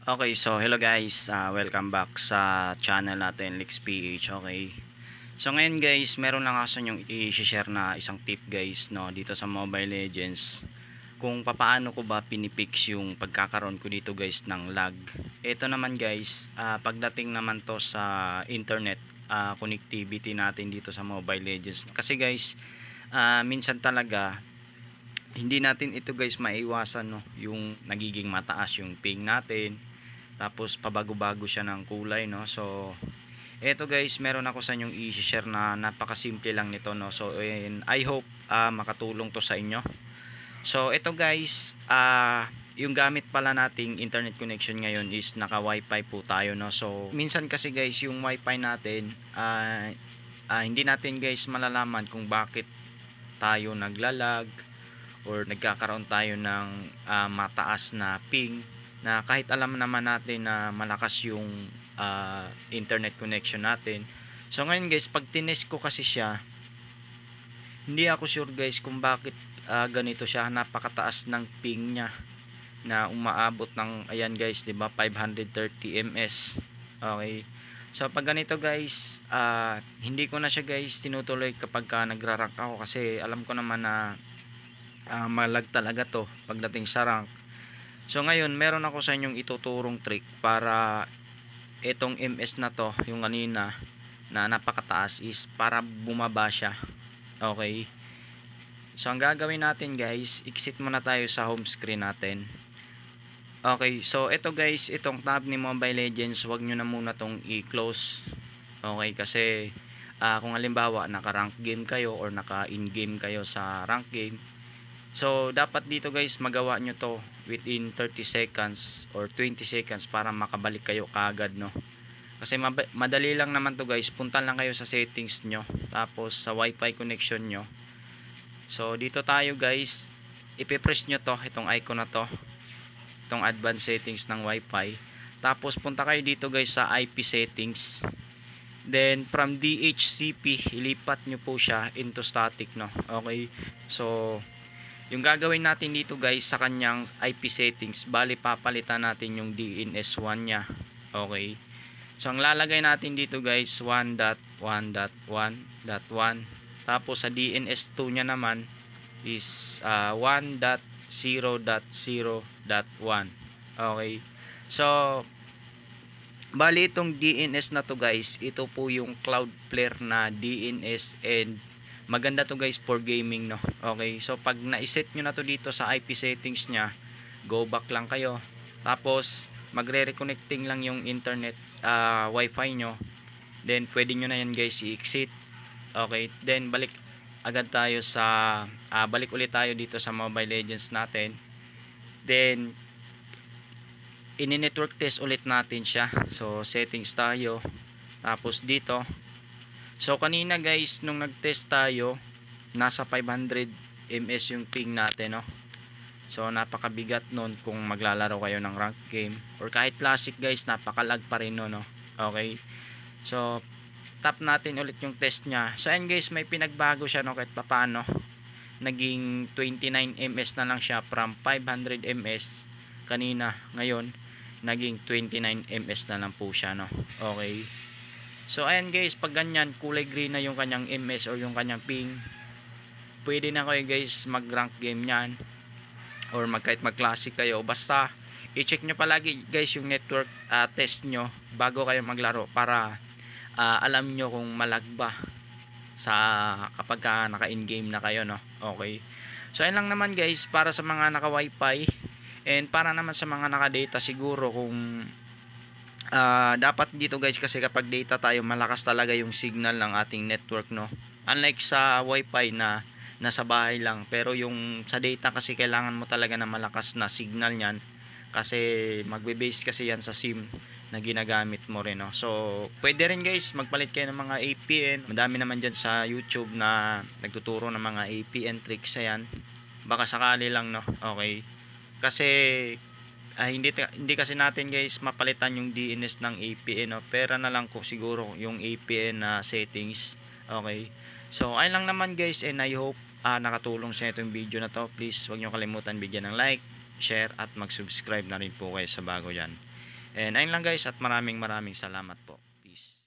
Okay, so hello guys, welcome back sa channel natin Lex PH. Okay, so ngayon guys, meron lang ako yung i-share na isang tip guys, no, dito sa Mobile Legends, kung papaano ko ba pinipix yung pagkakaroon ko dito guys ng lag. Ito naman guys, pagdating naman to sa internet connectivity natin dito sa Mobile Legends, kasi guys, minsan talaga hindi natin ito guys maiwasan, no, yung nagiging mataas yung ping natin, tapos pabago-bago siya ng kulay, no. So eto guys, meron ako sa inyong i-share na napakasimple lang nito, no. So and I hope makatulong to sa inyo. So ito guys, yung gamit pala nating internet connection ngayon is naka wifi po tayo, no. So minsan kasi guys, yung wifi natin hindi natin guys malalaman kung bakit tayo naglalag or nagkakaroon tayo ng mataas na ping, na kahit alam naman natin na malakas yung internet connection natin. So ngayon guys, pag tinest ko kasi siya, hindi ako sure guys kung bakit ganito siya, napakataas ng ping niya na umaabot ng, ayan guys, 'di ba, 530 ms. Okay, so pag ganito guys, hindi ko na siya guys tinutuloy kapag nagrarank ako, kasi alam ko naman na malag talaga to pagdating sa rank. So ngayon, meron ako sa inyong ituturong trick para itong MS na to, yung kanina na napakataas, is para bumaba siya. Okay, so ang gagawin natin guys, exit muna tayo sa home screen natin. Okay, so ito guys, itong tab ni Mobile Legends, wag nyo na muna tong i-close. Okay, kasi kung halimbawa naka rank game kayo or naka in game kayo sa rank game, so dapat dito guys magawa nyo to within 30 seconds or 20 seconds para makabalik kayo kaagad, no. Kasi madali lang naman to guys, punta lang kayo sa settings nyo, tapos sa wifi connection nyo. So dito tayo guys, ipipress nyo to, itong icon na to, itong advanced settings ng wifi. Tapos punta kayo dito guys sa IP settings, then from DHCP ilipat nyo po siya into static, no. Okay, so yung gagawin natin dito guys sa kanyang IP settings, bali papalitan natin yung DNS1 nya. Okay, so ang lalagay natin dito guys 1.1.1.1, tapos sa DNS2 nya naman is 1.0.0.1. Okay, so bali itong DNS na to guys, ito po yung Cloudflare na DNS, and maganda to guys for gaming, no. Okay, so pag na-set nyo na to dito sa IP settings nya, go back lang kayo, tapos magre-reconnecting lang yung internet wifi nyo, then pwede nyo na yan guys i-exit. Okay, then balik agad tayo sa balik ulit tayo dito sa Mobile Legends natin, then ini-network test ulit natin siya. So settings tayo, tapos dito. So kanina guys, nung nag-test tayo, nasa 500 ms yung ping natin, no. So napakabigat nun kung maglalaro kayo ng rank game or kahit classic guys, napakalag pa rin, no. Okay, so tap natin ulit yung test nya. So ayan guys, may pinagbago siya, no, kahit papaano. Naging 29 ms na lang siya from 500 ms kanina. Ngayon naging 29 ms na lang po siya, no. Okay, so ayan guys, pag ganyan kulay green na yung kanyang ms or yung kanyang ping, pwede na kayo guys mag rank game nyan or kahit mag classic kayo. Basta i-check nyo palagi guys yung network test nyo bago kayo maglaro, para alam nyo kung malag ba sa kapag naka in game na kayo, no. Okay, so ayan lang naman guys para sa mga naka wifi, and para naman sa mga naka data siguro, kung dapat dito guys, kasi kapag data tayo, malakas talaga yung signal ng ating network, no. Unlike sa wifi na nasa bahay lang, pero yung sa data kasi kailangan mo talaga na malakas na signal niyan, kasi magbe-base kasi yan sa SIM na ginagamit mo rin, no. So pwede rin guys magpalit kayo ng mga APN, madami naman dyan sa YouTube na nagtuturo ng mga APN tricks. Ayan, baka sakali lang, no. Okay, kasi hindi kasi natin guys mapalitan yung DNS ng APN, no. Pera na lang ko siguro yung APN na settings. Okay, so ayun lang naman guys, and I hope nakatulong sa itong video na to. Please wag nyo kalimutan bigyan ng like, share, at mag-subscribe na rin po kayo sa bago yan. And ayun lang guys, at maraming salamat po. Peace.